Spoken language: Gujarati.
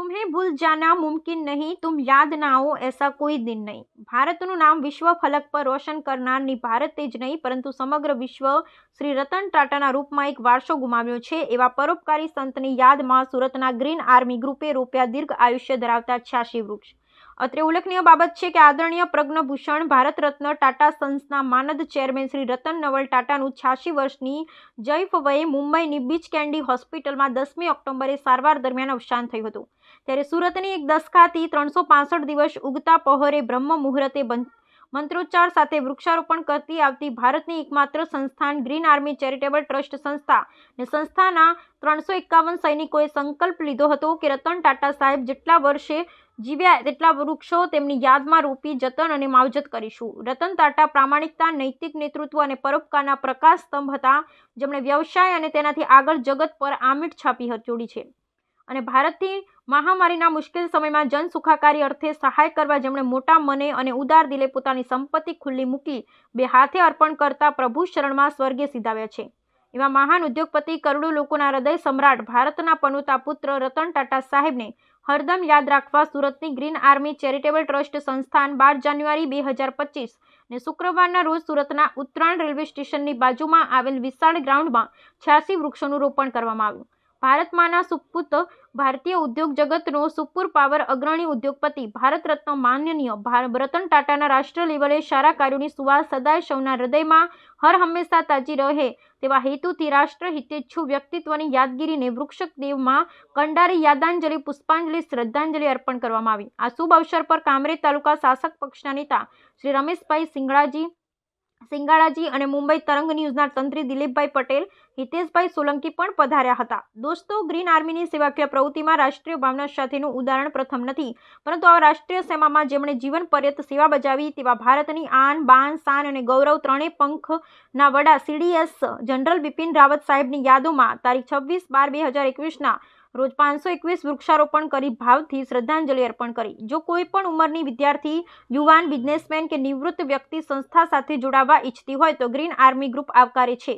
तुम्हें भूल जाना मुमकिन नहीं, तुम याद ना आओ ऐसा કોઈ દિન નહીં। ભારતનું નામ વિશ્વ ફલક પર રોશન કરનારની ભારતે જ નહીં પરંતુ સમગ્ર વિશ્વ શ્રી રતન ટાટાના રૂપમાં એક વારસો ગુમાવ્યો છે। એવા પરોપકારી સંતની યાદમાં સુરતના ગ્રીન આર્મી ગ્રુપે રોપ્યા દીર્ઘ આયુષ્ય ધરાવતા 86 વૃક્ષ। અત્રે ઉલ્લેખનીય બાબત છે કે આદરણીય પ્રજ્ઞભૂષણ ભારત રત્ન ટાટા સન્સના માનદ ચેરમેન શ્રી રતન નવલ ટાટાનું 86 વર્ષની જૈફ વયે મુંબઈની બીચ કેન્ડી હોસ્પિટલમાં 10મી ઓક્ટોબરે સારવાર દરમિયાન અવસાન થયું હતું। ત્યારે સુરતની એક દસકાથી 365 દિવસ ઉગતા પહોરે બ્રહ્મ મુહૂર્તે મંત્રોચ્ચાર સાથે વૃક્ષારોપણ કરતી આવતી ભારતની એકમાત્ર સંસ્થાન ગ્રીન આર્મી ચેરિટેબલ ટ્રસ્ટ સંસ્થા ને સંસ્થાના 351 સૈનિકોએ સંકલ્પ લીધો હતો કે રતન ટાટા સાહેબ જેટલા વર્ષે જીવ્યા તેટલા વૃક્ષો તેમની યાદમાં રોપી જતન અને માવજત કરીશું। રતન ટાટા પ્રામાણિકતા, નૈતિક નેતૃત્વ અને પરોપકારના પ્રકાશ સ્તંભ હતા, જેમણે વ્યવસાય અને તેનાથી આગળ જગત પર આમીટ છાપી જોડી છે અને ભારતની મહામારીના મુશ્કેલ સમયમાં જન સુખાકારી અર્થે સહાય કરવા જેમણે મોટા મને અને ઉદાર દિલે પોતાની સંપત્તિ ખુલ્લી મૂકી બે હાથે અર્પણ કરતા પ્રભુ શરણમાં સ્વર્ગે સીધાવ્યા છે। એવા મહાન ઉદ્યોગપતિ, કરોડો લોકોના હૃદય સમ્રાટ, ભારતના પનોતા પુત્ર રતન ટાટા સાહેબને હરદમ યાદ રાખવા સુરતની ગ્રીન આર્મી ચેરિટેબલ ટ્રસ્ટ સંસ્થાન 12 જાન્યુઆરી 2025 ને શુક્રવારના રોજ સુરતના ઉત્તરાયણ રેલવે સ્ટેશનની બાજુમાં આવેલ વિશાળ ગ્રાઉન્ડમાં 86 વૃક્ષોનું રોપણ કરવામાં આવ્યું। ભારતમાંના સુપુત ભારતીય ઉદ્યોગ જગતનો સુપુર પાવર અગ્રણી ઉદ્યોગપતિ ભારત રત્ન માનનીય રતન ટાટાના રાષ્ટ્ર લેવલે સારા કાર્યોની સુવાસ સદાય સૌના હૃદયમાં હર હંમેશા તાજી રહે તેવા હેતુથી રાષ્ટ્ર હિતેચ્છુ વ્યક્તિત્વની યાદગીરીને વૃક્ષદેવમાં કંડારી યાદાંજલિ, પુષ્પાંજલિ, શ્રદ્ધાંજલિ અર્પણ કરવામાં આવી। આ શુભ અવસર પર કામરેજ તાલુકા શાસક પક્ષના નેતા શ્રી રમેશભાઈ સિંગાળાજી અને મુંબઈ તરંગ ન્યૂઝના તંત્રી દિલીપભાઈ પટેલ, હિતેશભાઈ સોલંકી પણ પધાર્યા હતા। દોસ્તો, ગ્રીન આર્મીની સેવાકીય પ્રવૃત્તિમાં રાષ્ટ્રીય ભાવના સાથેનું ઉદાહરણ પ્રથમ નથી, પરંતુ આ રાષ્ટ્રીય સેવામાં જેમણે જીવન પર્યંત સેવા બજાવી તેવા ભારતની આન, બાન, શાન અને ગૌરવ ત્રણેય પંખના વડા CDS જનરલ બિપિન રાવત સાહેબની યાદોમાં તારીખ 26/12/2021ના રોજ 521 વૃક્ષારોપણ કરી ભાવથી શ્રદ્ધાંજલિ અર્પણ કરી। જો કોઈ પણ ઉંમરની વિદ્યાર્થી, યુવાન, બિઝનેસમેન કે નિવૃત્ત વ્યક્તિ સંસ્થા સાથે જોડાવા ઈચ્છતી હોય તો ગ્રીન આર્મી ગ્રુપ આવકારે છે।